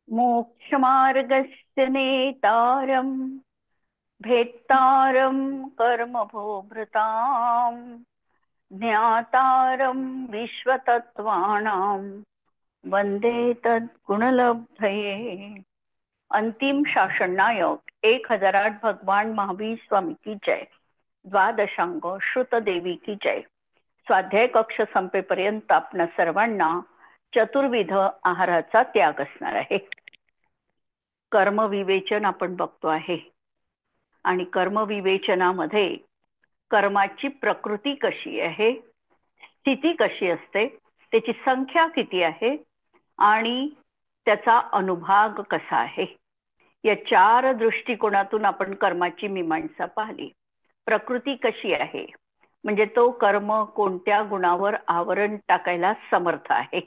मोक्षमार्गस्य नेतारं भेत्तारं कर्मभोभृतां ज्ञातारं विश्वतत्त्वानां वंदे तद्गुणलब्धये। अंतिम शासन नायक 1008 भगवान महावीर स्वामी की जय। द्वादशांग श्रुत देवी की जय। स्वाध्याय कक्ष संपेपर्यंत आपणा सर्वांना चतुर्विध आहाराचा त्याग असणार आहे। कर्मविवेचन आपण बघतो आहे आणि कर्मविवेचनामध्ये कर्माची प्रकृती कशी आहे, स्थिती कशी असते, त्याची संख्या किती आहे आणि त्याचा अनुभाग कसा आहे, या चार दृष्टिकोनातून आपण कर्माची मीमांसा पाहिली। प्रकृती कशी आहे म्हणजे तो कर्म कोणत्या गुणावर आवरण टाकायला समर्थ आहे।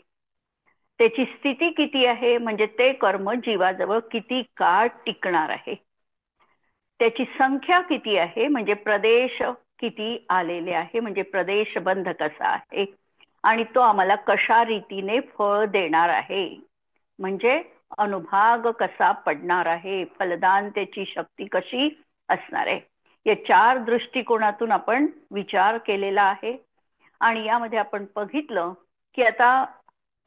त्याची स्थिती किती आहे म्हणजे ते कर्म जीवाजवळ किती काळ टिकणार आहे। त्याची संख्या किती आहे म्हणजे प्रदेश किती आलेले आहे, म्हणजे प्रदेश बंध कसा आहे आणि तो आम्हाला कशा रीतीने फळ देणार आहे, म्हणजे अनुभाग कसा पडणार आहे, फलदान त्याची शक्ती कशी असणार आहे। या चार दृष्टिकोनातून आपण विचार केलेला आहे आणि यामध्ये आपण बघितलं की आता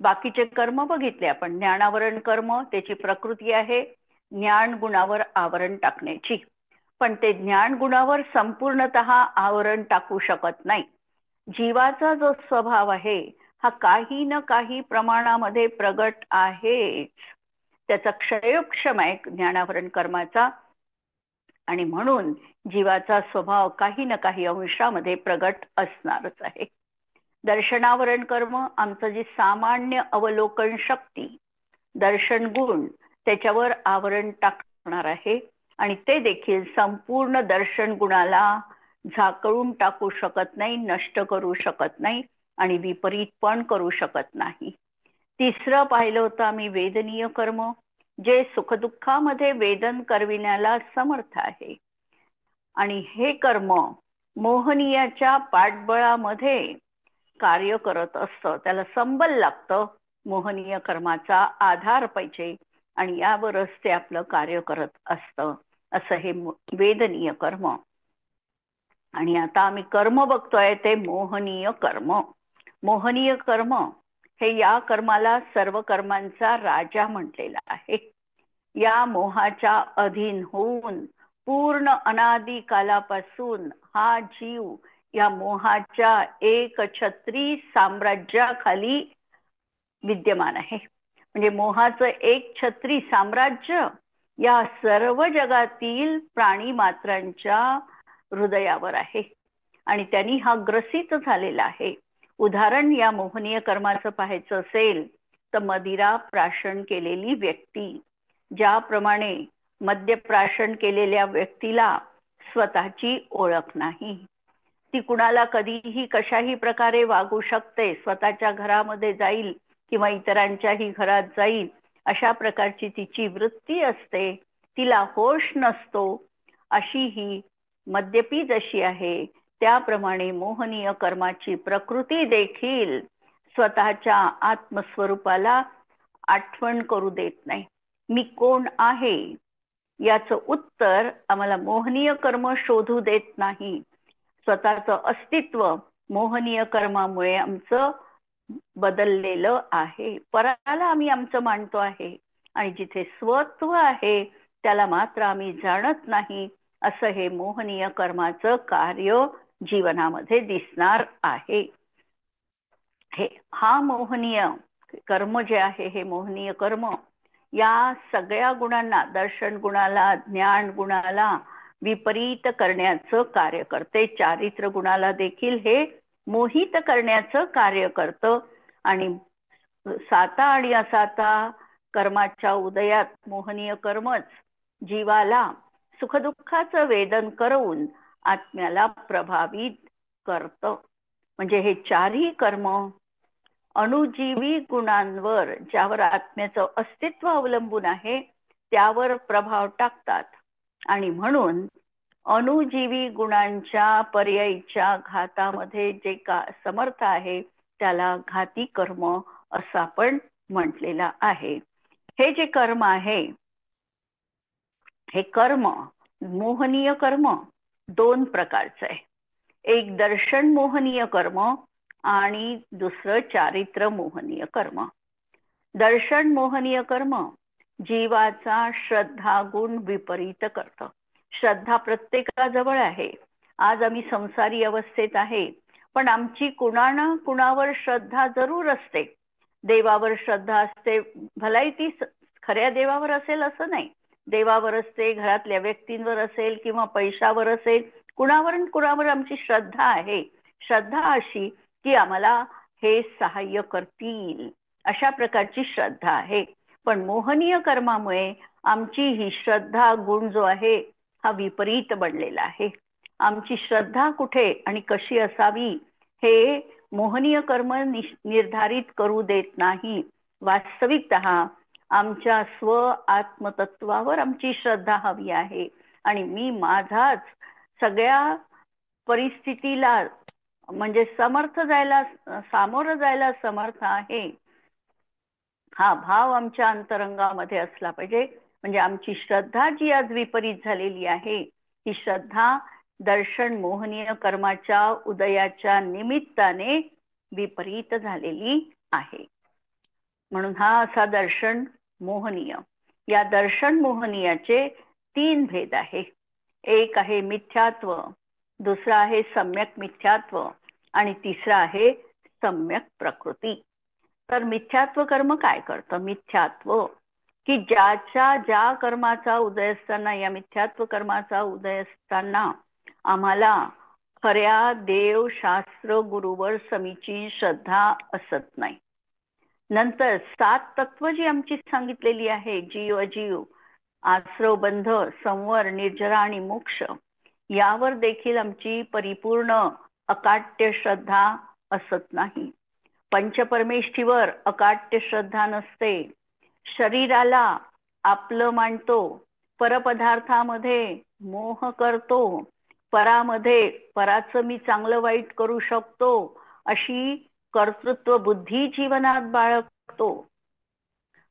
बाकीचे कर्म बघितले आपण। ज्ञानावरण कर्म त्याची प्रकृती आहे ज्ञान गुणावर आवरण टाकण्याची, पण ते ज्ञान गुणावर संपूर्णतः आवरण टाकू शकत नाही। जीवाचा जो स्वभाव आहे हा काही ना काही प्रमाणामध्ये प्रगट आहे, त्याचा क्षयोक्षम आहे ज्ञानावरण कर्माचा, आणि म्हणून जीवाचा स्वभाव काही ना काही अंशामध्ये प्रगट असणारच आहे। दर्शनावरण कर्म आमचं जे सामान्य अवलोकन शक्ती दर्शन गुण त्याच्यावर आवरण टाकणार आहे आणि ते देखील संपूर्ण दर्शन गुणाला झाकळून टाकू शकत नाही, नष्ट करू शकत नाही आणि विपरीत पण करू शकत नाही। तिसरं पाहिलं होतं आम्ही वेदनीय कर्म, जे सुखदुःखामध्ये वेदन करविण्याला समर्थ आहे आणि हे कर्म मोहनीयाच्या पाठबळामध्ये कार्य करत असतं, त्याला संबल लागतं, मोहनीय कर्माचा आधार पाहिजे आणि यावरच ते आपलं कार्य करत असतं, असं हे वेदनीय कर्म। आणि आता आम्ही कर्म बघतोय ते मोहनीय कर्म। मोहनीय कर्म हे या कर्माला सर्व कर्मांचा राजा म्हटलेला आहे। या मोहाच्या अधीन होऊन पूर्ण अनादी कालापासून हा जीव या मोहाच्या एक छत्री साम्राज्याखाली विद्यमान आहे। म्हणजे मोहाचं एक छत्री साम्राज्य या सर्व जगातील प्राणी मात्रांच्या हृदयावर आहे आणि त्यांनी हा ग्रसित झालेला आहे। उदाहरण या मोहनीय कर्माचं पाहायचं असेल तर मदिरा प्राशन केलेली व्यक्ती, ज्याप्रमाणे मद्यप्राशन केलेल्या व्यक्तीला स्वतःची ओळख नाही, ती कुणाला कधीही कशाही प्रकारे वागू शकते, स्वतःच्या घरामध्ये जाईल किंवा इतरांच्याही घरात जाईल, अशा प्रकारची तिची वृत्ती असते, तिला होश नसतो। अशी ही मद्यपी जशी आहे त्याप्रमाणे मोहनीय कर्माची प्रकृती देखील स्वतःच्या आत्मस्वरूपाला आठवण करू देत नाही। मी कोण आहे याचं उत्तर आम्हाला मोहनीय कर्म शोधू देत नाही। स्वतःचं अस्तित्व मोहनीय कर्मामुळे आमचं बदललेलं आहे, पराला आम्ही आमचं मानतो आहे आणि जिथे स्वत्व आहे त्याला मात्र आम्ही जाणत नाही, असं हे मोहनीय कर्माचं कार्य जीवनामध्ये दिसणार आहे। हा मोहनीय कर्म जे आहे हे मोहनीय कर्म या सगळ्या गुणांना, दर्शन गुणाला, ज्ञान गुणाला विपरीत करण्याचं कार्य करते। चारित्र गुणाला देखील हे मोहित करण्याचं कार्य करतं आणि साता आणि असाता कर्माच्या उदयात मोहनीय कर्मच जीवाला सुखदुःखाचं वेदन करून आत्म्याला प्रभावित करतं। म्हणजे हे चारही कर्म अणुजीवी गुणांवर, ज्यावर आत्म्याचं अस्तित्व अवलंबून आहे त्यावर प्रभाव टाकतात आणि म्हणून अणुजीवी गुणांच्या पर्यायीच्या घातामध्ये जे समर्थ आहे त्याला घाती कर्म असं आपण म्हटलेलं आहे। हे जे कर्म आहे, हे कर्म मोहनीय कर्म दोन प्रकारचं आहे. एक दर्शन मोहनीय कर्म आणि दुसरं चारित्र मोहनीय कर्म. दर्शन मोहनीय कर्म जीवाचा श्रद्धा गुण विपरीत करतं. श्रद्धा प्रत्येकाजवळ आहे. आज आम्ही संसारी अवस्थेत आहे, पण आमची कुणानं कुणावर श्रद्धा जरूर असते. देवावर श्रद्धा असते, भलाई ती खऱ्या देवावर असेल असं नाही. देवावर असते, घरातल्या व्यक्तींवर असेल किंवा पैशावर असेल, कुणावर आमची श्रद्धा आहे. श्रद्धा अशी की आम्हाला हे सहाय्य करतील अशा प्रकारची श्रद्धा आहे. पण मोहनीय कर्मामुळे आमची ही श्रद्धा गुण जो आहे हा विपरीत बनलेला आहे. आमची श्रद्धा कुठे आणि कशी असावी हे मोहनीय कर्म निर्धारित करू देत नाही. वास्तविकतः आमच्या स्व आत्मतत्वावर आमची श्रद्धा हवी आहे आणि मी माझाच सगळ्या परिस्थितीला म्हणजे सामोरं जायला समर्थ आहे, हा भाव आमच्या अंतरंगामध्ये असला पाहिजे. म्हणजे आमची श्रद्धा जी आज विपरीत झालेली आहे, ही श्रद्धा दर्शन मोहनीय कर्माच्या उदयाच्या निमित्ताने विपरीत झालेली आहे. म्हणून हा असा दर्शन मोहनीय. या दर्शन मोहनीयाचे तीन भेद आहे. एक आहे मिथ्यात्व, दुसरा आहे सम्यक मिथ्यात्व आणि तिसरा आहे सम्यक प्रकृती. तर मिथ्यात्व कर्म काय करतं? मिथ्यात्व की ज्या कर्माचा उदय असताना, या मिथ्यात्व कर्माचा उदय असताना आम्हाला खऱ्या देव शास्त्र गुरुवर समीचीन श्रद्धा असत नाही. नंतर 7 तत्व जी आमची सांगितलेली आहे, जीव अजीव, आश्रव बंध, संवर, निर्जरा आणि मोक्ष, यावर देखील आमची परिपूर्ण अकाट्य श्रद्धा असत नाही. पंचपरमेष्ठीवर अकाट्य श्रद्धा नसते. शरीराला आपलं मानतो, परपदार्थामध्ये मोह करतो, परामध्ये पराचं मी चांगलं वाईट करू शकतो अशी कर्तृत्व बुद्धी जीवनात बाळगतो,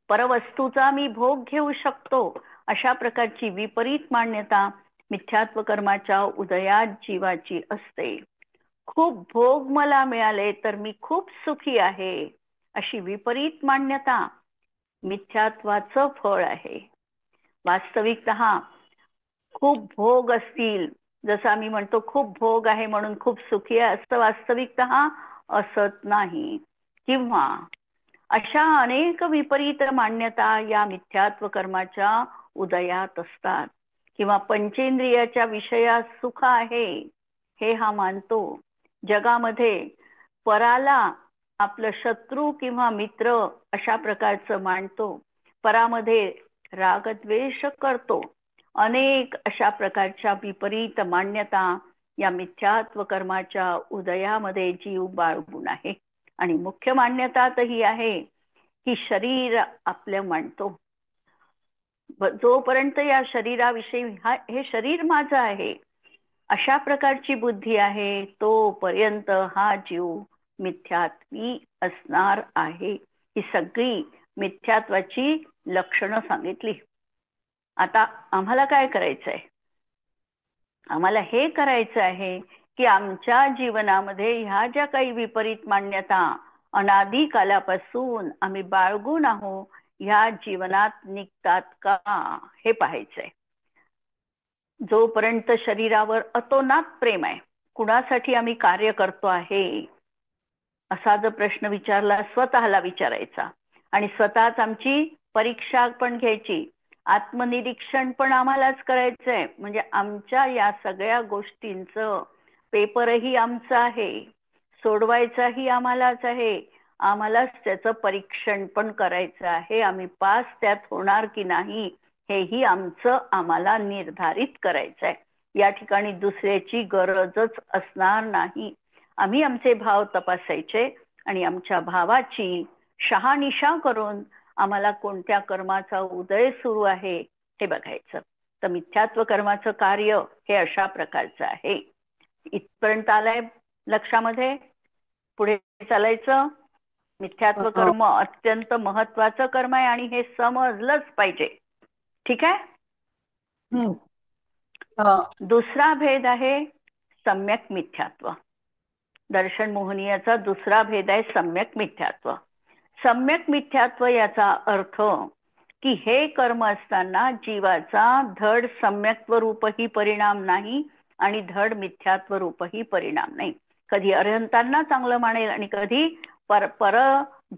परवस्तूचा मी भोग घेऊ शकतो अशा प्रकारची विपरीत मान्यता मिथ्यात्व कर्माच्या उदयात जीवाची असते. खूप भोग मला मिळाले तर मी खूप सुखी आहे अशी विपरीत मान्यता मिथ्यात्वाचं फळ आहे. वास्तविकतः खूप भोग असतील, जसं आम्ही म्हणतो खूप भोग आहे म्हणून खूप सुखी आहे, असं वास्तविकतः असत नाही. किंवा अशा अनेक विपरीत मान्यता या मिथ्यात्व कर्माच्या उदयात असतात. किंवा पंचेंद्रियाच्या विषयात सुख आहे हे हा मानतो, जगामध्ये पराला आपलं शत्रू किंवा मित्र अशा प्रकारचं मानतो, परामध्ये रागद्वेष करतो. अनेक अशा प्रकारच्या विपरीत मान्यता या मिथ्यात्व कर्माच्या उदयामध्ये जीव बाळगून आहे. आणि मुख्य मान्यता तर ही आहे की शरीर आपलं मानतो. जोपर्यंत या शरीराविषयी हे शरीर माझं आहे अशा प्रकारची बुद्धी आहे, तोपर्यंत हा जीव मिथ्यात्वी असणार आहे. ही सगळी मिथ्यात्वाची लक्षणं सांगितली. आता आम्हाला काय करायचंय? आम्हाला हे करायचं आहे की आमच्या जीवनामध्ये ह्या ज्या काही विपरीत मान्यता अनादी कालापासून आम्ही बाळगून आहोत, ह्या जीवनात निघतात का हे पाहायचंय. जोपर्यंत शरीरावर अतोनात प्रेम आहे, कुणासाठी आम्ही कार्य करतो आहे असा जर प्रश्न विचारला, स्वतःला विचारायचा आणि स्वतःच आमची परीक्षा पण घ्यायची, आत्मनिरीक्षण पण आम्हालाच करायचंय. म्हणजे आमच्या या सगळ्या गोष्टींचं पेपरही आमचा आहे, सोडवायचाही आम्हालाच आहे, आम्हालाच त्याचं परीक्षण पण करायचं आहे. आम्ही पास त्यात होणार की नाही हेही आम्हाला निर्धारित करायचं आहे. या ठिकाणी दुसऱ्याची गरजच असणार नाही. आम्ही आमचे भाव तपासायचे आणि आमच्या भावाची शहानिशा करून आम्हाला कोणत्या कर्माचा उदय सुरू आहे हे बघायचं. तर मिथ्यात्व कर्माचं कार्य हे अशा प्रकारचं आहे. इथपर्यंत आलंय लक्षामध्ये? पुढे चालायचं. मिथ्यात्व कर्म अत्यंत महत्वाचं कर्म आहे आणि हे समजलंच पाहिजे. ठीक आहे. दुसरा भेद आहे सम्यक मिथ्यात्व. दर्शन मोहनीयाचा दुसरा भेद आहे सम्यक मिथ्यात्व. सम्यक मिथ्यात्व याचा अर्थ की हे कर्म असताना जीवाचा धड सम्यक्त्व रूपही परिणाम नाही आणि धड मिथ्यात्व रूपही परिणाम नाही. कधी अरहंतांना चांगलं मानेल आणि कधी पर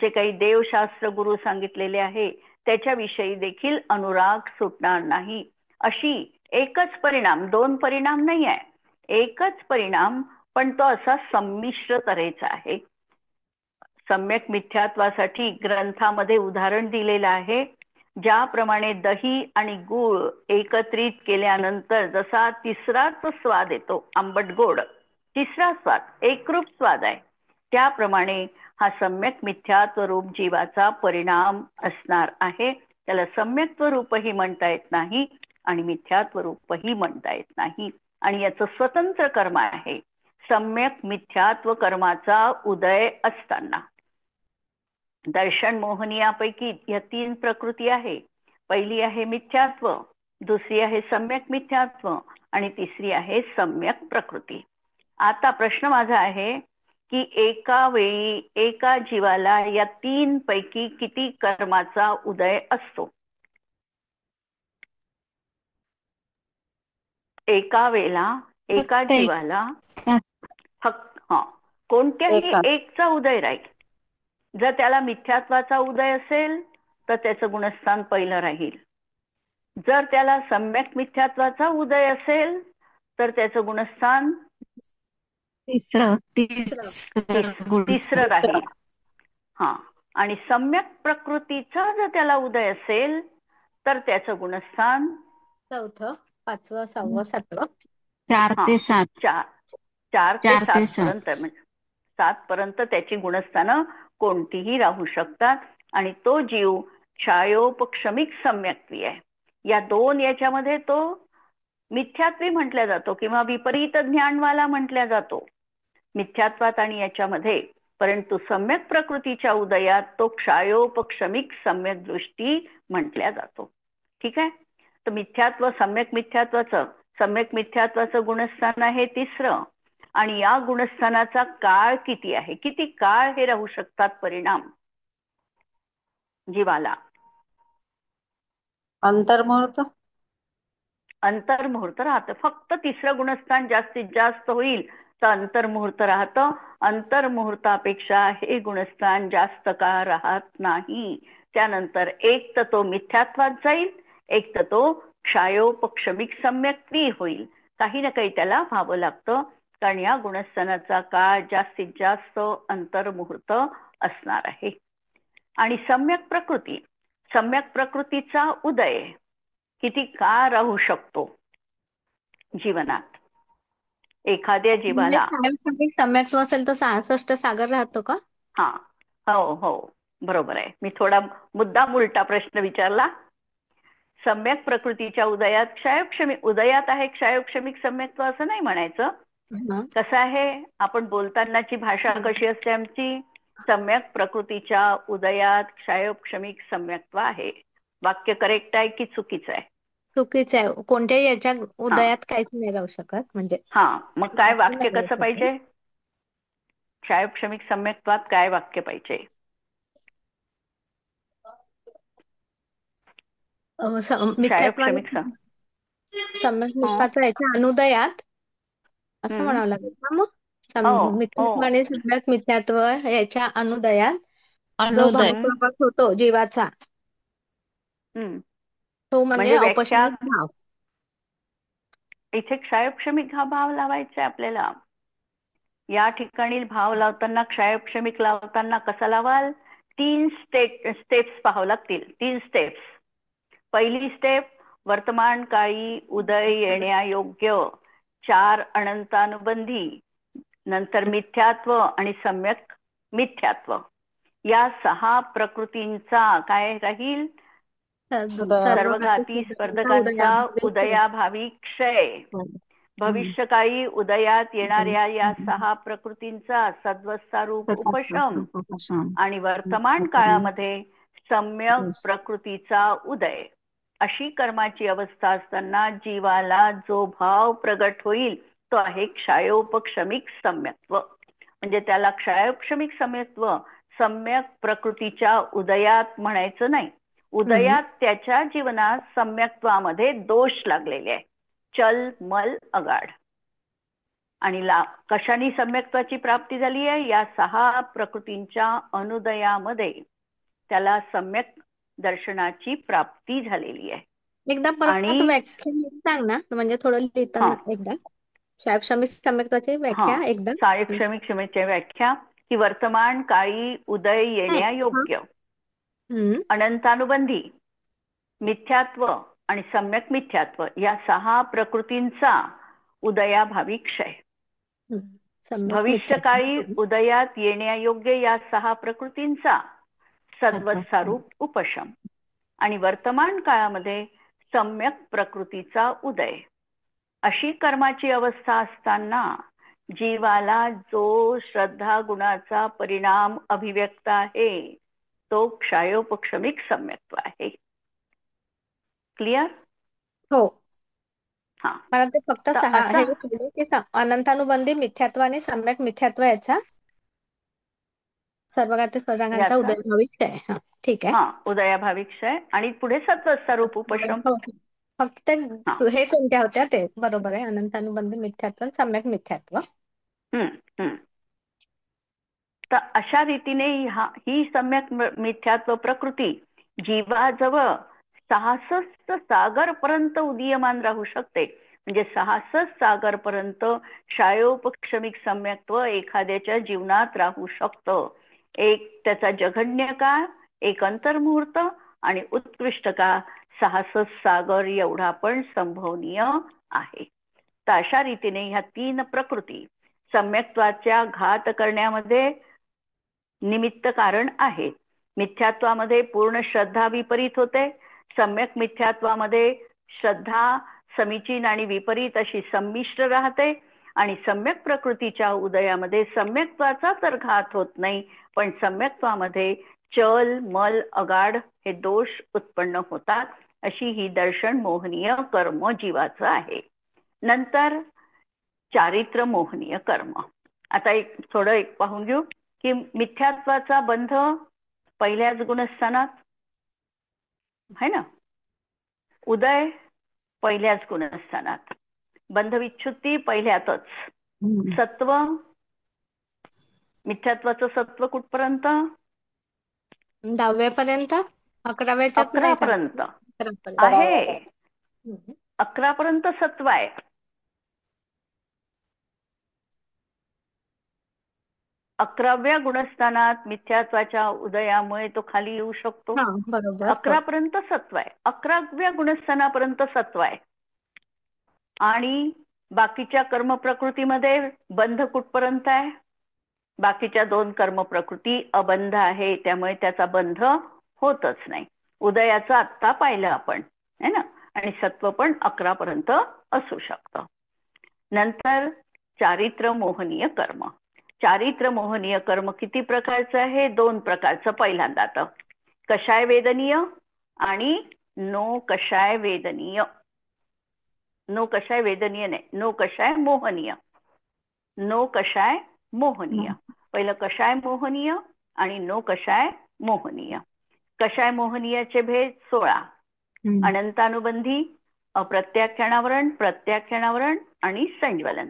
जे काही देवशास्त्र गुरु सांगितलेले आहे त्याच्याविषयी देखील अनुराग सुटणार नाही. अशी एकच परिणाम, दोन परिणाम नाही आहे, एकच परिणाम, पण तो असा संमिश्र तऱ्हेचा आहे. सम्यक मिथ्यात्वासाठी ग्रंथामध्ये उदाहरण दिलेलं आहे. ज्याप्रमाणे दही आणि गूळ एकत्रित केल्यानंतर जसा तिसराच स्वाद येतो, आंबट गोड तिसरा स्वाद, एकरूप स्वाद आहे, त्याप्रमाणे हा सम्यक मिथ्यात्व रूप जीवाचा परिणाम असणार आहे. त्याला सम्यक्त्व रूपही म्हणता येत नाही आणि मिथ्यात्व रूपही म्हणता येत नाही आणि याचं स्वतंत्र कर्म आहे. सम्यक मिथ्यात्व कर्माचा उदय असताना दर्शन मोहनीयापैकी या तीन प्रकृती आहे. पहिली आहे मिथ्यात्व, दुसरी आहे सम्यक मिथ्यात्व आणि तिसरी आहे सम्यक प्रकृती. आता प्रश्न माझा आहे की एका वेळी एका जीवाला या तीन पैकी किती कर्माचा उदय असतो? एका वेळेला एका जीवाला फक्त कोणत्याही एकचा उदय राहील. जर त्याला मिथ्यात्वाचा उदय असेल तर त्याचं गुणस्थान पहिलं राहील. जर त्याला सम्यक मिथ्यात्वाचा उदय असेल तर त्याचं गुणस्थान तिसरं राहील. आणि सम्यक प्रकृतीचा जर त्याला उदय असेल तर त्याचं गुणस्थान चौथं, पाचवं, सहावं, सातवं, 4 ते 7. 4 ते 7 पर्यंत, म्हणजे 7 पर्यंत त्याची गुणस्थानं कोणतीही राहू शकतात आणि तो जीव क्षायोपक्षमिक सम्यक्त्वी आहे. या दोन याच्यामध्ये तो मिथ्यात्वी म्हटला जातो किंवा विपरीत ज्ञानवाला म्हटला जातो मिथ्यात्वात आणि याच्यामध्ये. परंतु सम्यक प्रकृतीच्या उदयात तो क्षायोपक्षमिक सम्यक दृष्टी म्हटल्या जातो. ठीक आहे. तर मिथ्यात्व सम्यक मिथ्यात्वाचं गुणस्थान आहे तिसरं आणि या गुणस्थानाचा काळ किती आहे, किती काळ हे राहू शकतात परिणाम जीवाला? अंतर्मुहूर्त राहतं. फक्त तिसरं गुणस्थान जास्तीत जास्त होईल तर अंतर्मुहूर्त राहतं. अंतर्मुहूर्तापेक्षा हे गुणस्थान जास्त काळ राहत नाही. त्यानंतर एक तर तो मिथ्यात्वात जाईल, एक तर तो क्षायोपक्षमिक सम्यक्त्वी होईल. काही ना काही त्याला व्हावं लागतं कारण या गुणस्थानाचा काळ जास्तीत जास्त अंतर्मुहूर्त असणार आहे. आणि सम्यक प्रकृतीचा उदय किती काळ राहू शकतो जीवनात? एखाद्या जीवाला सम्यक्त्व असेल तर 66 सागर राहतो का? हो बरोबर आहे. मी थोडा मुद्दाम उलटा प्रश्न विचारला. सम्यक प्रकृतीच्या उदयात आहे क्षायोक्षमिक सम्यक्त्व असं नाही म्हणायचं. कसं आहे, आपण बोलतानाची भाषा कशी असते आमची? सम्यक प्रकृतीच्या उदयात क्षायोक्षमिक सम्यक्त्व आहे. वाक्य करेक्ट आहे की चुकीचं आहे? चुकीचं आहे. कोणत्याही याच्या उदयात काहीच नाही राहू शकत. म्हणजे मग काय वाक्य कसं पाहिजे? क्षायोक्षमिक सम्यक्त्वात काय वाक्य पाहिजे? मिथ्यात्वाने सम्यक मिथ्यात्वाच्या अनुदयात असं म्हणावं लागेल का मग? मिथ्यात्वाने सम्यक मिथ्यात्व याच्या अनुदयात जो भाव प्रकट होतो जीवाचा तो म्हणजे औपचारिक भाव. इथे क्षायोक्षमिक हा भाव लावायचा आहे आपल्याला. या ठिकाणी भाव लावताना क्षायोक्षमिक लावताना कसा लावाल? 3 स्टेप्स पाहावं लागतील. 3 स्टेप्स. पहिली स्टेप, वर्तमान काळी उदय येण्यायोग्य 4 अनंतानुबंधी, नंतर मिथ्यात्व आणि सम्यक मिथ्यात्व, या 6 प्रकृतींचा काय राहील? सर्वघाती स्पर्धकांचा उदयाभावी क्षय. भविष्यकाळी उदयात येणाऱ्या या 6 प्रकृतींचा सद्वत्सारूप उपशम आणि वर्तमान काळामध्ये सम्यक प्रकृतीचा उदय, अशी कर्माची अवस्था असताना जीवाला जो भाव प्रगट होईल तो आहे क्षयोपक्षमिक सम्यक्त्व. म्हणजे त्याला क्षयोपक्षमिक सम्यक्त्व सम्यक प्रकृतीच्या उदयात म्हणायचं नाही. उदयात त्याच्या जीवनात सम्यक्त्वामध्ये दोष लागलेले आहे, चल मल अगाढ. आणि कशाने सम्यक्त्वाची प्राप्ती झाली आहे? या 6 प्रकृतींच्या अनुदयामध्ये त्याला सम्यक दर्शनाची प्राप्ती झालेली आहे. एकदा परत व्याख्या सांग ना, म्हणजे थोडं लिहिताना एकदा क्षमिक सम्यक्त्वाची व्याख्या एकदा. क्षमिक क्षमेची व्याख्या की वर्तमान काळी उदय येण्यायोग्य अनंतानुबंधी मिथ्यात्व आणि सम्यक मिथ्यात्व या 6 प्रकृतींचा उदयाभावी क्षय. भविष्यकाळी उदयात येण्यायोग्य या 6 प्रकृतींचा सद्वत्सारूप उपशम आणि वर्तमान काळामध्ये सम्यक प्रकृतीचा उदय, अशी कर्माची अवस्था असताना जीवाला जो श्रद्धा गुणाचा परिणाम अभिव्यक्त आहे तो क्षयोपक्षमिक सम्यक्त्व आहे. क्लिअर? हो. मला ते फक्त 6 हे अनंतानुबंधी मिथ्यात्व आणि सम्यक मिथ्यात्व याचा सर्वगात्र सदांगांचा उदयभावी क्षय. ठीक आहे. उदयाभावी क्षय आणि पुढे सत्वस्वरूप उपशम. फक्त हे कोणत्या होत्या ते बरोबर आहे, अनंतानुबंधी मिथ्यात्व सम्यक मिथ्यात्व. तर अशा रीतीने ही सम्यक मिथ्यात्व प्रकृती जीवाजवळ 66 सागर पर्यंत उदीयमान राहू शकते. म्हणजे 66 सागर पर्यंत क्षयोपक्षमिक सम्यक्त्व एखाद्याच्या जीवनात राहू शकतं. एक त्याचा जघन्य काळ, एक अंतर्मुहूर्त आणि उत्कृष्ट काळ 66 सागर एवढा पण संभवनीय आहे. तर अशा रीतीने ह्या 3 प्रकृती सम्यक्त्वाच्या घात करण्यामध्ये निमित्त कारण आहे. मिथ्यात्वामध्ये पूर्ण श्रद्धा विपरीत होते, सम्यक मिथ्यात्वामध्ये श्रद्धा समीचीन आणि विपरीत अशी संमिश्र राहते आणि सम्यक प्रकृतीच्या उदयामध्ये सम्यक्त्वाचा तर घात होत नाही, पण सम्यक्त्वामध्ये चल मल अगाढ हे दोष उत्पन्न होतात. अशी ही दर्शन मोहनीय कर्म जीवाचं आहे. नंतर चारित्र मोहनीय कर्म. आता थोडं पाहून घेऊ की मिथ्यात्वाचा बंध पहिल्याच गुणस्थानात है ना, उदय पहिल्याच गुणस्थानात, बंधविच्छुत्ती पहिल्यातच, सत्व मिथ्यात्वाचं सत्व कुठपर्यंत? 10व्या पर्यंत, 11 पर्यंत आहे. 11 पर्यंत सत्व आहे. अकराव्या गुणस्थानात मिथ्यात्वाच्या उदयामुळे तो खाली येऊ शकतो. 11 पर्यंत सत्व आहे. 11व्या गुणस्थानापर्यंत सत्व आहे. आणि बाकीच्या कर्म प्रकृतीमध्ये बंध कुठपर्यंत आहे? बाकीच्या 2 कर्म प्रकृती अबंध आहे, त्यामुळे त्याचा बंध होतच नाही. उदयाचं आत्ता पाहिलं आपण है ना. आणि सत्व पण 11 पर्यंत असू शकतं. नंतर चारित्र मोहनीय कर्म. चारित्र मोहनीय कर्म किती प्रकारचं आहे? 2 प्रकारचं. पहिल्यांदा तर कषाय वेदनीय आणि नो कषाय वेदनीय. नो कषाय वेदनीय नाही, नो कषाय मोहनीय. नो कषाय मोहनीय. पहिलं कषाय मोहनीय आणि नो कषाय मोहनीय. कषाय मोहनीयाचे भेद 16. अनंतानुबंधी, अप्रत्याख्यानावरण, प्रत्याख्यानावरण आणि संज्वलन.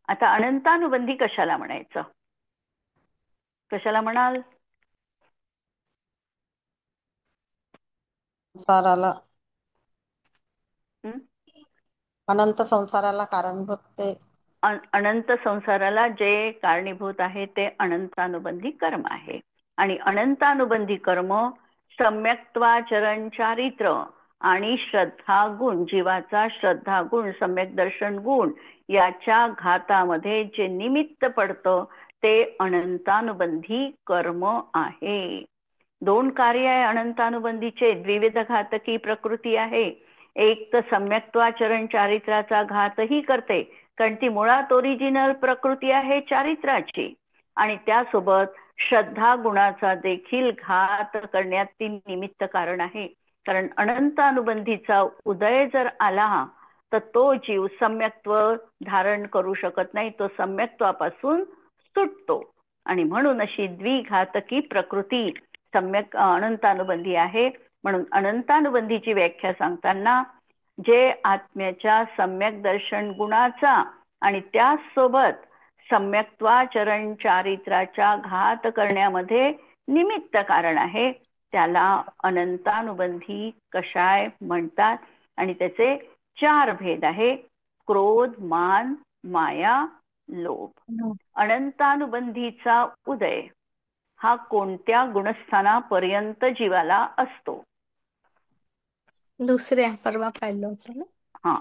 आता अनंतानुबंधी कशाला म्हणायचं? कशाला म्हणाल? संसाराला, अनंत संसाराला कारणीभूत ते अनंत संसाराला जे कारणीभूत आहे ते अनंतानुबंधी कर्म आहे. आणि अनंतानुबंधी कर्म सम्यक्त्वाचरण चारित्र आणि श्रद्धा गुण, जीवाचा श्रद्धा गुण, सम्यक दर्शन गुण याच्या घातामध्ये जे निमित्त पडतं ते अनंतानुबंधी कर्म आहे. 2 कार्य आहे अनंतानुबंधीचे. द्विविध घातकी प्रकृती आहे. एक तर सम्यक्त्वाचरण चारित्र्याचा घातही करते, कारण ती मुळात ओरिजिनल प्रकृती आहे चारित्र्याची, आणि त्यासोबत श्रद्धा गुणाचा देखील घात करण्यात ती निमित्त कारण आहे. कारण अनंत अनुबंधीचा उदय जर आला तर तो जीव सम्यक्त्व धारण करू शकत नाही, तो सम्यक्त्वापासून सुटतो. आणि म्हणून अशी द्विघातकी प्रकृती सम्यक अनंतानुबंधी आहे. म्हणून अनंतानुबंधीची व्याख्या सांगताना जे आत्म्याच्या सम्यक दर्शन गुणाचा आणि त्यासोबत सम्यक्त्वाचरण चारित्र्याचा घात करण्यामध्ये निमित्त कारण आहे, त्याला अनंतानुबंधी कषाय म्हणतात. आणि त्याचे 4 भेद आहे: क्रोध, मान, माया, लोभ. अनंतानुबंधीचा उदय हा कोणत्या गुणस्थानापर्यंत जीवाला असतो? दुसऱ्या, परवा पाहिलं होतं ना. हा,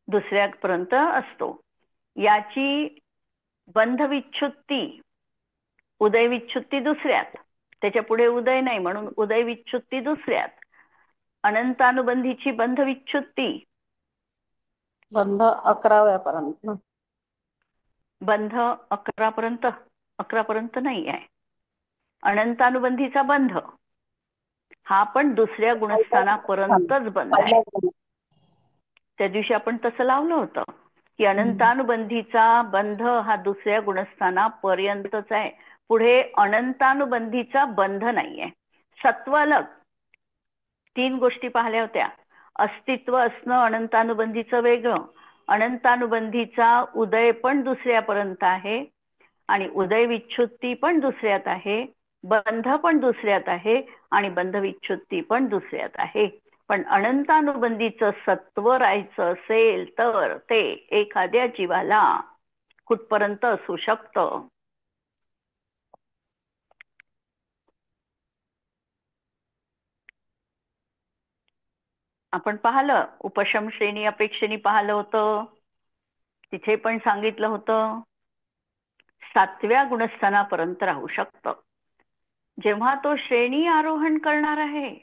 दुसऱ्यापर्यंत असतो. याची बंधविच्छुत्ती, उदय विच्छुत्ती दुसऱ्यात, त्याच्या पुढे उदय नाही म्हणून उदय विच्छुत्ती दुसऱ्यात. अनंतानुबंधीची बंधविच्छुत्ती बंध 11व्यापर्यंत. बंध 11पर्यंत नाही आहे. अनंतानुबंधीचा बंध हा पण दुसऱ्या गुणस्थानापर्यंतच बंध आहे. त्या दिवशी आपण तसं लावलं होतं की अनंतानुबंधीचा बंध हा दुसऱ्या गुणस्थानापर्यंतच आहे, पुढे अनंतानुबंधीचा बंध नाहीये. सत्व अलग. 3 गोष्टी पाहिल्या होत्या. अस्तित्व असणं अनंतानुबंधीचं वेगळं, अनंतानुबंधीचा उदय पण दुसऱ्यापर्यंत आहे, आणि उदय विच्छुत्ती पण दुसऱ्यात आहे, बंध पण दुसऱ्यात आहे, आणि बंध विच्छुत्ती पण दुसऱ्यात आहे. पण अनंतानुबंधीचं सत्व राहायचं असेल तर ते एखाद्या जीवाला कुठपर्यंत असू शकतं? आपण पाहिलं, उपशम श्रेणी अपेक्षेने पाहिलं होतं. तिथे पण सांगितलं होतं 7व्या गुणस्थानापर्यंत राहू शकतं. जेव्हा तो श्रेणी आरोहण करणार आहे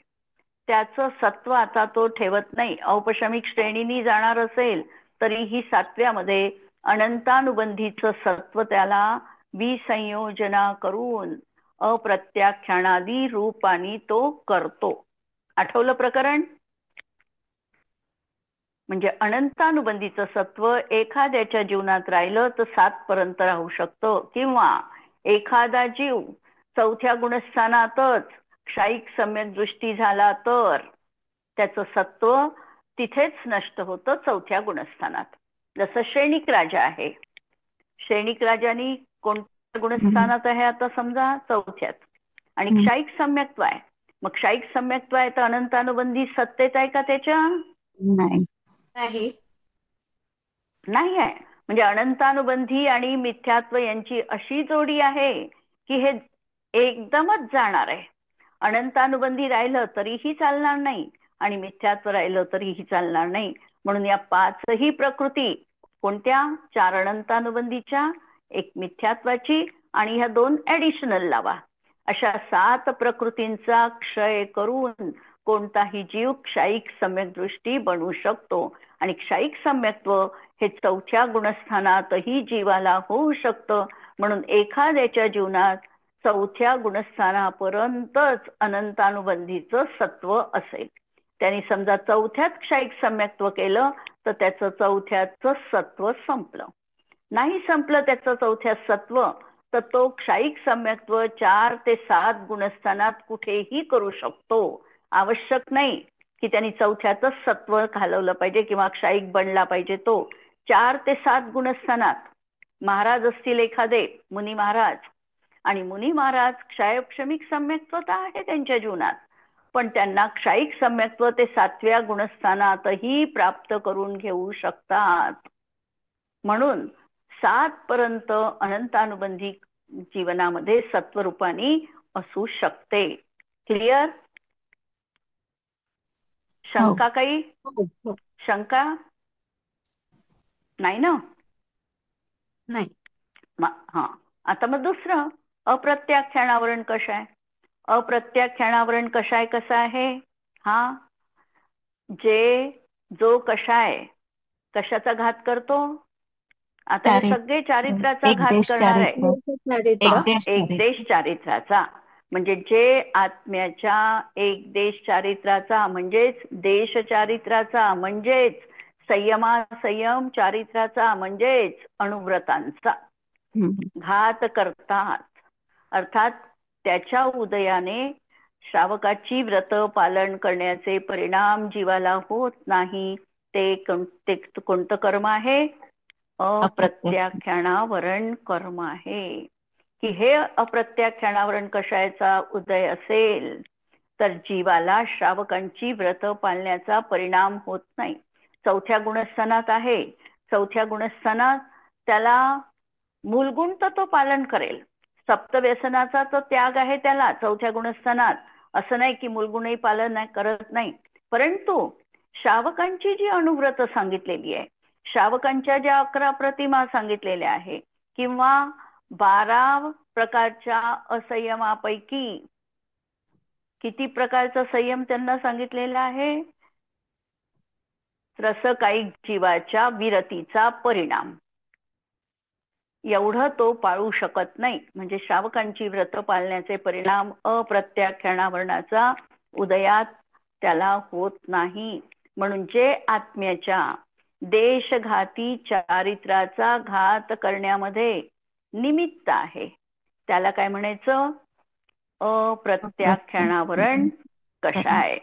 त्याचं सत्व आता तो ठेवत नाही. औपशमिक श्रेणीनी जाणार असेल तरीही 7व्यामध्ये अनंतानुबंधीचं सत्व त्याला विसंयोजना करून अप्रत्याख्यानादी रूपाने तो करतो. आठवलं प्रकरण? म्हणजे अनंतानुबंधीचं सत्व एखाद्याच्या जीवनात राहिलं तर 7 पर्यंत राहू शकतं, किंवा एखादा जीव 4थ्या गुणस्थानातच क्षायिक सम्यक दृष्टी झाला तर त्याचं सत्व तिथेच नष्ट होतं 4थ्या गुणस्थानात. जसं श्रेणिक राजा आहे. श्रेणिक राजानी कोणत्या गुणस्थानात आहे आता समजा 4थ्यात, आणि क्षायिक सम्यक्त्व आहे. मग क्षायिक सम्यक्त्व आहे तर अनंतानुबंधी सत्तेत आहे का त्याच्या? नाही आहे. म्हणजे अनंतानुबंधी आणि मिथ्यात्व यांची अशी जोडी आहे की हे एकदमच जाणार आहे. अनंतानुबंधी राहिलं तरीही चालणार नाही आणि मिथ्यात्व राहिलं तरीही चालणार नाही. म्हणून या 5ही प्रकृती कोणत्या? 4 अनंतानुबंधीच्या, 1 मिथ्यात्वाची, आणि ह्या 2 ऍडिशनल लावा. अशा 7 प्रकृतींचा क्षय करून कोणताही जीव क्षायिक सम्यक दृष्टी बनवू शकतो. आणि क्षायिक सम्यक्त्व हे 4थ्या गुणस्थानातही जीवाला होऊ शकतं. म्हणून एखाद्याच्या जीवनात 4थ्या गुणस्थानापर्यंतच अनंतानुबंधीचं सत्व असेल. त्यांनी समजा 4थ्यात क्षायिक सम्यक्त्व केलं तर त्याचं 4थ्याचं सत्व संपलं. नाही संपलं त्याचं 4थ्यात सत्व तर तो क्षायिक सम्यक्त्व 4 ते 7 गुणस्थानात कुठेही करू शकतो. आवश्यक नाही की त्यांनी 4थ्यातच सत्व घालवलं पाहिजे किंवा क्षायिक बनला पाहिजे. तो 4 ते 7 गुणस्थानात महाराज असतील एखादे मुनी महाराज, आणि मुनी महाराज क्षायक्षमिक सम्यक्त्व आहे त्यांच्या जीवनात, पण त्यांना क्षायिक सम्यक्त्व ते 7व्या गुणस्थानातही प्राप्त करून घेऊ शकतात. म्हणून 7 पर्यंत अनंतानुबंधी जीवनामध्ये सत्वरूपाने असू शकते. क्लिअर? शंका काही? शंका नाही ना? नाही. हा, आता मग दुसरं अप्रत्याख्यानावरण कसं आहे? अप्रत्याख्यानावरण कसं आहे? हा, जे जो कशाचा घात करतो? आता हे सगळे चारित्र्याचा घात करणार आहे. चारित्र एक देश चारित्र्याचा, म्हणजे जे आत्म्याच्या एक देश चारित्र्याचा म्हणजेच देश चारित्र्याचा म्हणजेच संयम चारित्र्याचा म्हणजेच अनुव्रतांचा घात करतात. अर्थात त्याच्या उदयाने श्रावकाची व्रत पालन करण्याचे परिणाम जीवाला होत नाही. ते कोणतं कर्म आहे? अप्रत्याख्यानावरण कर्म आहे. की हे अप्रत्याख्यानावरण कशाचा उदय असेल तर जीवाला श्रावकांची व्रत पाळण्याचा परिणाम होत नाही. चौथ्या गुणस्थानात आहे. चौथ्या गुणस्थानात त्याला मूलगुण तर तो पालन करेल. सप्तव्यसनाचा तो त्याग आहे त्याला चौथ्या गुणस्थानात. असं नाही की मूलगुणही पालन करत नाही, परंतु श्रावकांची जी अनुव्रत सांगितलेली आहे, श्रावकांच्या ज्या 11 प्रतिमा सांगितलेल्या आहे किंवा 12 प्रकारच्या असंयमापैकी किती प्रकारचा संयम त्यांना सांगितलेला आहे? रसकायिक जीवाच्या विरतीचा परिणाम एवढं तो पाळू शकत नाही. म्हणजे श्रावकांची व्रत पाळण्याचे परिणाम अप्रत्याख्यानावरणाचा उदयात त्याला होत नाही. म्हणून जे आत्म्याच्या देशघाती चारित्र्याचा घात करण्यामध्ये निमित्त आहे त्याला काय म्हणायचं? अप्रत्याख्यानावरण कषाय.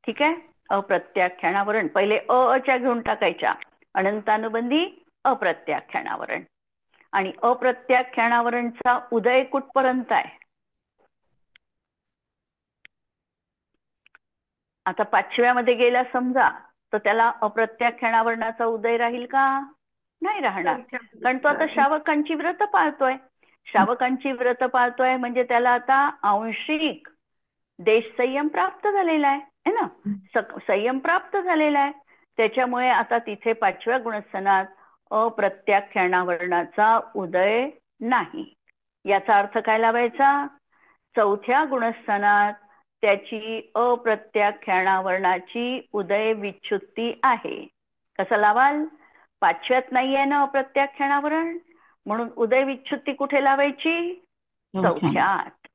ठीक आहे. अप्रत्याख्यानावरण पहिले अच्या घेऊन टाकायच्या. अनंतानुबंधी अप्रत्याख्यानावरण. आणि अप्रत्याख्यानावरणचा उदय कुठपर्यंत आहे? आता 5व्यामध्ये गेला समजा तर त्याला अप्रत्याख्यानावरणाचा उदय राहील का? नाही राहणार. कारण तो आता श्रावकांची व्रत पाळतोय. श्रावकांची व्रत पाळतोय म्हणजे त्याला आता आंशिक देश संयम प्राप्त झालेला आहे ना. संयम प्राप्त झालेला आहे. त्याच्यामुळे आता तिथे 5व्या गुणस्थानात अप्रत्याख्यानावरणाचा उदय नाही. याचा अर्थ काय लावायचा? 4थ्या गुणस्थानात त्याची अप्रत्याख्यानावरणाची उदय विच्छुत्ती आहे. कसं लावाल? 5व्यात नाहीये ना अप्रत्याख्यानावरण, म्हणून उदय विच्छुत्ती कुठे लावायची? 4थ्यात.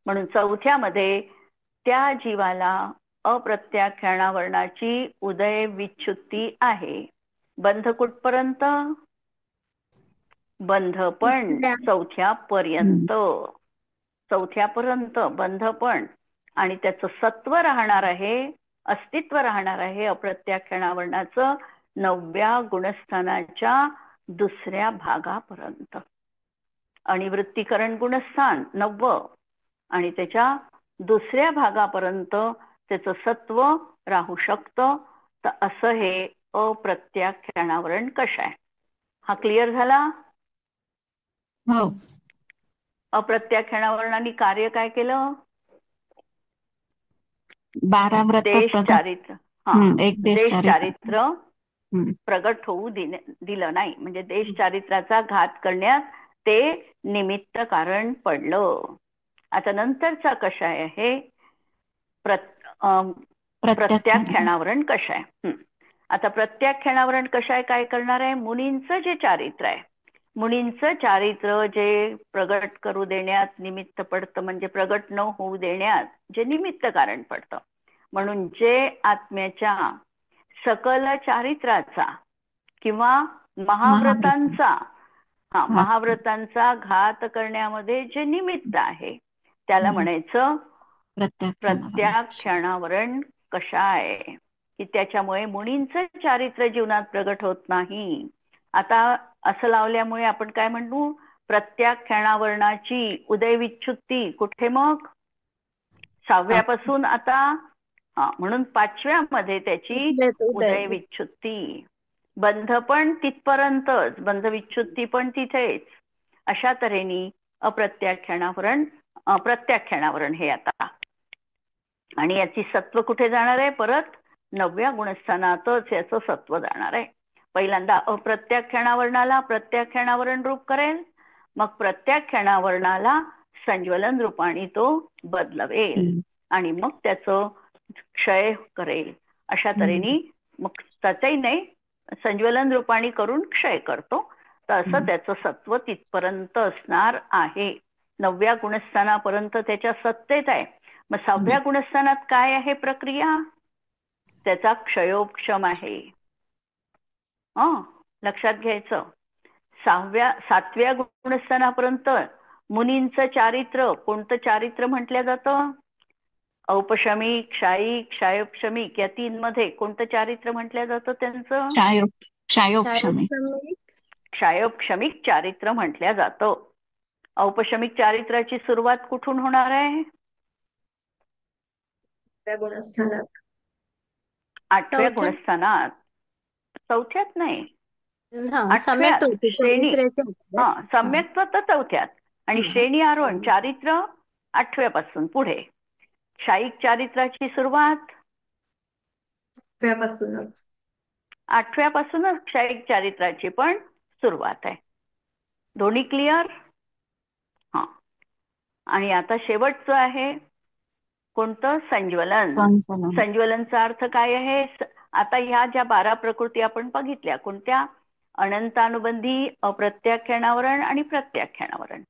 म्हणून 4थ्यामध्ये त्या जीवाला अप्रत्याख्यानावरणाची उदय विच्छुत्ती आहे. बंध कुठपर्यंत? बंध पण 4थ्यापर्यंत. 4थ्यापर्यंत बंध पण. आणि त्याचं सत्व राहणार आहे, अस्तित्व राहणार आहे अप्रत्याख्यानावरणाचं 9व्या गुणस्थानाच्या 2ऱ्या भागापर्यंत. अनिवृत्तीकरण गुणस्थान 9वं आणि त्याच्या 2ऱ्या भागापर्यंत त्याचं सत्व राहू शकतं. तर असं हे अप्रत्याख्यानावरण कषाय. हा क्लिअर झाला? हो. अप्रत्याख्यानावरणाने कार्य काय केलं? 12 व्रत देश चारित्र. देश चारित्र प्रगट होऊ दिलं नाही. म्हणजे देश चारित्राचा घात करण्यात ते निमित्त कारण पडलं. आता नंतरचा कषाय आहे प्रत्याख्यानावरण कषाय. आता प्रत्याख्यानावरण कषाय काय करणार आहे? मुनींचं जे चारित्र आहे, मुनींचं चारित्र जे प्रगट करू देण्यात निमित्त पडतं, म्हणजे प्रगट न होऊ देण्यात जे निमित्त कारण पडतं. म्हणून जे आत्म्याच्या सकल चारित्राचा किंवा महाव्रतांचा महाव्रतांचा घात करण्यामध्ये जे निमित्त आहे त्याला म्हणायचं प्रत्याख्यानावरण कषाय. की त्याच्यामुळे मुनींचं चारित्र जीवनात प्रगट होत नाही. आता असं लावल्यामुळे आपण काय म्हणू? प्रत्याख्यानावरणाची उदय विच्छुत्ती कुठे मग? 6व्यापासून आता म्हणून 5व्यामध्ये त्याची उदय विच्छुत्ती. बंध पण तिथपर्यंतच, बंध विच्छुत्ती पण तिथेच. अशा तऱ्हेने प्रत्याख्यानावरण हे आता. आणि याची सत्व कुठे जाणार आहे? परत 9व्या गुणस्थानातच याचं सत्व जाणार आहे. पहिल्यांदा अप्रत्याख्यानावरणाला प्रत्याख्यानावरण रूप करेल, मग प्रत्याख्यानावरणाला संज्वलन रूपाने तो बदलवेल आणि मग त्याचं क्षय करेल. अशा तऱ्हेने मग त्याचंही नाही, संज्वलन रूपाणी करून क्षय करतो. तर असं त्याचं सत्व तिथपर्यंत असणार आहे. 9व्या गुणस्थानापर्यंत त्याच्या सत्तेत आहे. मग 6व्या गुणस्थानात काय आहे प्रक्रिया? त्याचा क्षयोपशम आहे. लक्षात घ्यायचं. 7व्या गुणस्थानापर्यंत मुनींचं चारित्र्य कोणतं चारित्र्य म्हटलं जातं? औपशमिक, क्षायिक, क्षयोपशमिक या 3 मध्ये कोणतं चारित्र्य म्हटलं जातं त्यांचं? क्षयोपशमिक चारित्र्य म्हटलं जातं. औपशमिक चारित्र्याची सुरुवात कुठून होणार आहे? 8व्या गुणस्थानात. 4थ्यात नाही, 8व्यात श्रेणी. सम्यक्त्व तर 4थ्यात आणि श्रेणी आरोहण चारित्र्य 8व्यापासून पुढे. क्षायिक चारित्र्याची सुरुवात 8व्यापासूनच क्षायिक चारित्र्याची पण सुरुवात आहे. दोन्ही क्लिअर? आणि आता शेवटचं आहे कोणतं? संज्वलन. संज्वलनचा अर्थ काय आहे? आता ह्या ज्या 12 प्रकृती आपण बघितल्या, कोणत्या? अनंतानुबंधी, अप्रत्याख्यानावरण आणि प्रत्याख्यानावरण.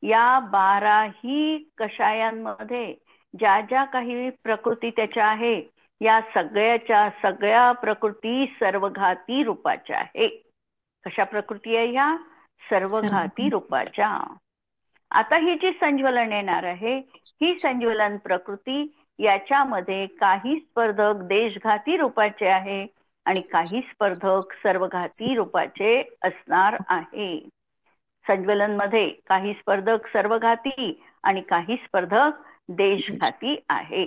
या 12ही कषायांमध्ये ज्या ज्या काही प्रकृती त्याच्या आहे, या सगळ्याच्या सगळ्या प्रकृती सर्वघाती रूपाच्या आहे. कशा प्रकृती आहे ह्या? सर्वघाती रूपाच्या. आता ही जी संज्वलन येणार आहे, ही संज्वलन प्रकृती, याच्यामध्ये काही स्पर्धक देशघाती रूपाचे आहे आणि काही स्पर्धक सर्वघाती रूपाचे असणार आहे. संज्वलन मध्ये काही स्पर्धक सर्वघाती आणि काही स्पर्धक देशघाती आहे.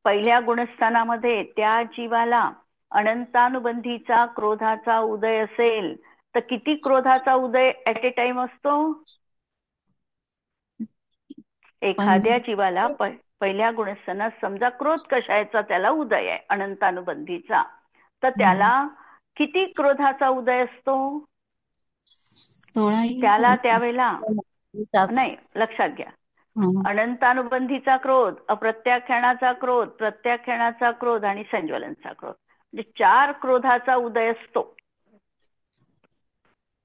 पहिल्या गुणस्थानामध्ये त्या जीवाला अनंतानुबंधीचा क्रोधाचा उदय असेल तर किती क्रोधाचा उदय ऍट ए टाइम असतो? एखाद्या जीवाला पहिल्या गुणस्थानात समजा क्रोध कषायाचा त्याला उदय आहे अनंतानुबंधीचा, तर त्याला किती क्रोधाचा उदय असतो? त्याला त्यावेळेला नाही, लक्षात घ्या, अनंतानुबंधीचा क्रोध, अप्रत्याख्यानाचा क्रोध, प्रत्याख्यानाचा क्रोध आणि संज्वलनचा क्रोध, म्हणजे 4 क्रोधाचा उदय असतो.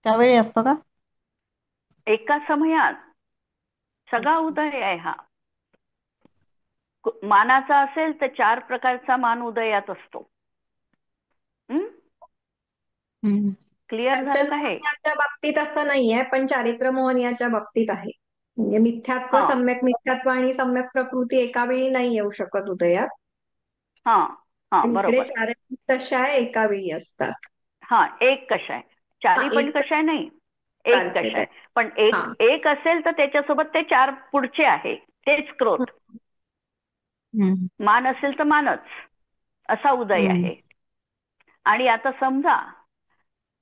त्यावेळी असतो का? एका समयात सगळा उदय आहे हा. मानाचा असेल तर 4 प्रकारचा मान उदयात असतो. क्लिअर झालं का हे? याच्या बाबतीत असं नाहीये, पण चारित्र्य मोहन याच्या बाबतीत आहे. म्हणजे मिथ्यात्व, सम्यक मिथ्यात्व आणि सम्यक प्रकृती एका वेळी नाही येऊ शकत उदयात. बरोबर. 4 कषाय एका वेळी असतात. एक कषाय, 4 पण कषाय नाही, एक कषाय. पण एक असेल तर त्याच्यासोबत ते 4 पुढचे आहे, तेच क्रोध. मान असेल तर मानच, असा उदय आहे. आणि आता समजा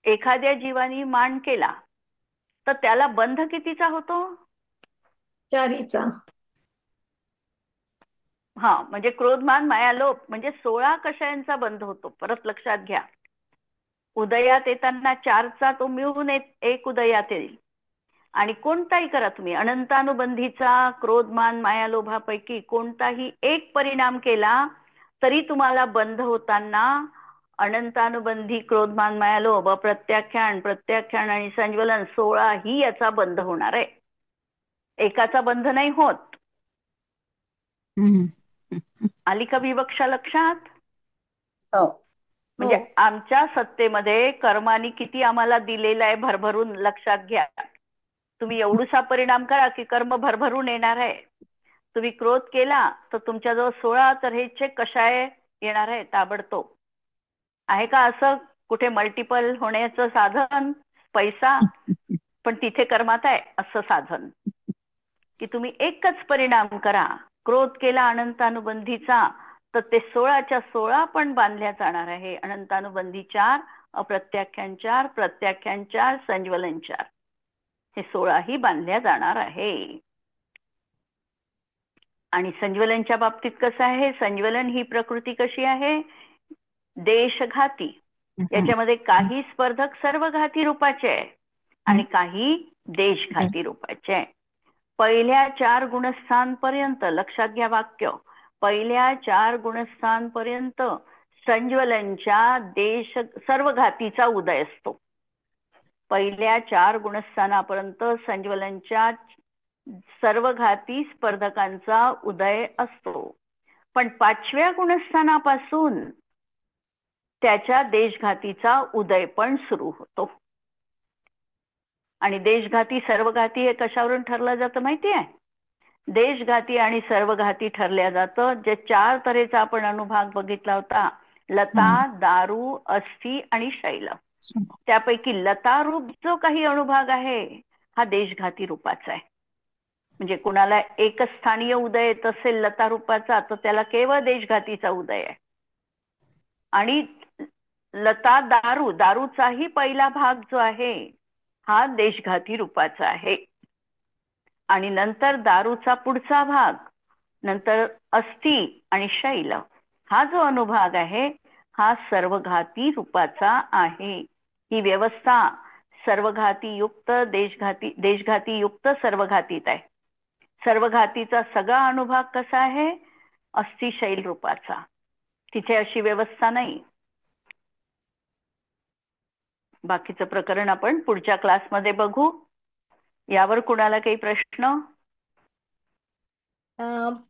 एखाद्या जीवानी मान केला तर त्याला बंध कितीचा होतो? 4चा. म्हणजे क्रोध, मान, माया, लोभ म्हणजे 16 कषायांचा बंध होतो. परत लक्षात घ्या, उदयात येताना 4चा तो मिळून एक उदयात येईल. आणि कोणताही करा तुम्ही, अनंतानुबंधीचा क्रोध, मान, माया, लोभापैकी कोणताही एक परिणाम केला तरी तुम्हाला बंध होताना अनंतानुबंधी क्रोध, मान, माया, लोभ, प्रत्याख्यान, प्रत्याख्यान आणि संज्वलन 16 ही याचा बंध होणार आहे. एकाचा बंध नाही होत. आली का विवक्षा लक्षात? म्हणजे आमच्या सत्तेमध्ये कर्मानी किती आम्हाला दिलेलं आहे भरभरून, लक्षात घ्या. तुम्ही एवढूसा परिणाम करा की कर्म भरभरून येणार आहे. तुम्ही क्रोध केला तर तुमच्याजवळ 16 तऱ्हेचे कषाय येणार आहे ताबडतोब. आहे का असं कुठे मल्टिपल होण्याचं साधन? पैसा पण तिथे कर्मात आहे असं साधन की तुम्ही एकच परिणाम करा. क्रोध केला अनंतानुबंधीचा तर ते 16च्या 16 पण बांधल्या जाणार आहे. अनंतानुबंधी 4, अप्रत्याख्यान 4, प्रत्याख्यान 4, संज्वलन 4, हे 16 ही बांधल्या जाणार आहे. आणि संज्वलनच्या बाबतीत कसं आहे? संज्वलन ही प्रकृती कशी आहे? देशघाती. याच्यामध्ये काही स्पर्धक सर्वघाती रूपाचे आहे आणि काही देशघाती रूपाचे आहे. पहिल्या 4 गुणस्थान पर्यंत लक्षात घ्या वाक्य, पहिल्या 4 गुणस्थान पर्यंत संज्वलनच्या सर्व घातीचा उदय असतो. पहिल्या 4 गुणस्थानापर्यंत संज्वलनच्या सर्व घाती स्पर्धकांचा उदय असतो. पण 5व्या गुणस्थानापासून त्याच्या देशघातीचा उदय पण सुरू होतो. आणि देशघाती सर्वघाती हे कशावरून ठरलं जातं माहिती आहे? देशघाती आणि सर्वघाती ठरल्या जातं जे 4 तऱ्हेचा आपण अनुभाग बघितला होता, लता, दारू, अस्थि आणि शैल. त्यापैकी लता रूप जो काही अनुभाग आहे हा देशघाती रूपाचा आहे. म्हणजे कुणाला एक स्थानीय उदय येत असेल लता रूपाचा तर त्याला केवळ देशघातीचा उदय आहे. आणि लता दारूचाही पहिला भाग जो आहे हा देशघाती रूपाचा आहे. आणि नंतर दारूचा पुढचा भाग, नंतर अस्थि आणि शैल हा जो अनुभाग आहे हा सर्वघाती रूपाचा आहे. ही व्यवस्था सर्वघाती युक्त देशघाती युक्त सर्वघातीत आहे. सर्वघातीचा सगळा अनुभाग कसा आहे? अस्थि शैल रूपाचा. तिथे अशी व्यवस्था नाही. बाकीचं प्रकरण आपण पुढच्या क्लासमध्ये बघू. यावर कुणाला काही प्रश्न?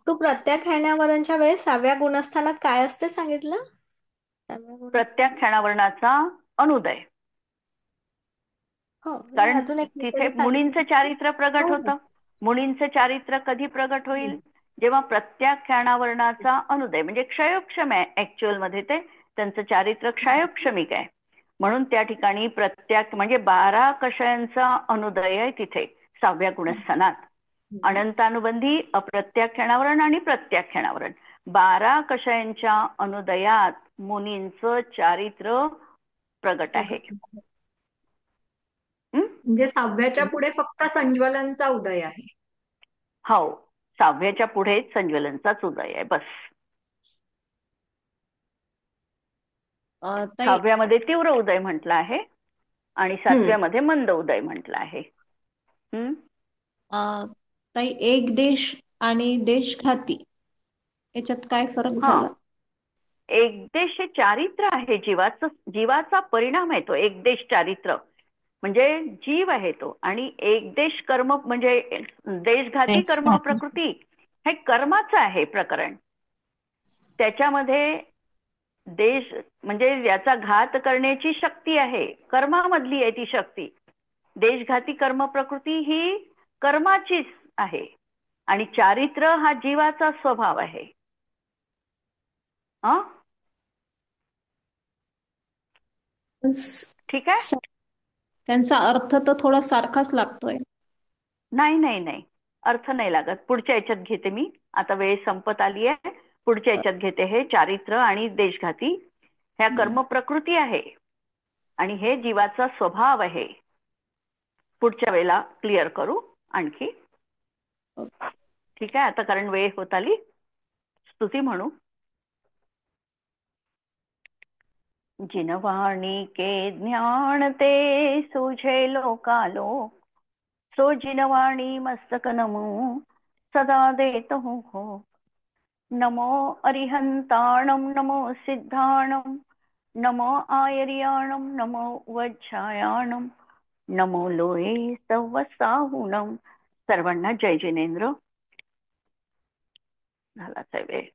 तू प्रत्याख्यानावरणच्या वेळेस 6व्या गुणस्थानात काय असते सांगितलं? प्रत्याख्यानावरणाचा अनुदय. हो, कारण अजून एक तिथे मुनींचं चारित्र्य प्रगट होतं. मुनींचं चारित्र्य कधी प्रगट होईल? जेव्हा प्रत्याख्यानावरणाचा अनुदय, म्हणजे क्षयोक्षम आहे ऍक्च्युअल मध्ये ते, त्यांचं चारित्र्य क्षयोक्षमिक आहे. म्हणून त्या ठिकाणी म्हणजे 12 कषयांचा अनुदय आहे तिथे 6व्या गुणस्थानात. अनंतानुबंधी, अप्रत्याख्यानावरण आणि प्रत्याख्यानावरण 12 कषयांच्या अनुदयात मुनींचं चारित्र्य प्रगट आहे. म्हणजे 6व्याच्या पुढे फक्त संज्वलनचा उदय आहे. हो, 6व्याच्या पुढे संज्वलनचाच उदय आहे बस. 6व्यामध्ये तीव्र उदय म्हटलं आहे आणि 7व्यामध्ये मंद उदय म्हटलं आहे. ताई, एक देश आणि देशघाती याच्यात काय फरक झाला? एक देश हे चारित्र्य आहे, जीवाचा परिणाम आहे तो. एक देश चारित्र्य म्हणजे जीव आहे तो. आणि एक देश कर्म म्हणजे देशघाती कर्म प्रकृती हे कर्माचं आहे प्रकरण. त्याच्यामध्ये देश म्हणजे याचा घात करण्याची शक्ती आहे, कर्मामधली आहे ती शक्ती. देशघाती कर्म प्रकृती ही कर्माचीच आहे आणि चारित्र्य हा जीवाचा स्वभाव आहे. ठीक आहे. त्यांचा अर्थ तर थोडा सारखाच लागतोय. नाही नाही नाही, अर्थ नाही लागत. पुढच्या याच्यात घेते मी. आता वेळ संपत आली आहे. पुढच्या याच्यात घेते. हे चारित्र्य आणि देशघाती ह्या कर्म प्रकृती आहे आणि हे जीवाचा स्वभाव आहे. पुढच्या वेळेला क्लिअर करू आणखी. ठीक आहे. आता कारण वेळ होत आली. स्तुती म्हणू. जिनवाणी के ज्ञान ते सुझे लोकालोक, सो जिनवाणी मस्तक नमो सदा देत हो. नमो अरिहंताणम नमो सिद्धाणम नमो आयर्याणम नमो वज्रायाणम नमो लोये सवसाहुणम. सर्वांना जय जिनेंद्र. झालाच आहे वेळ.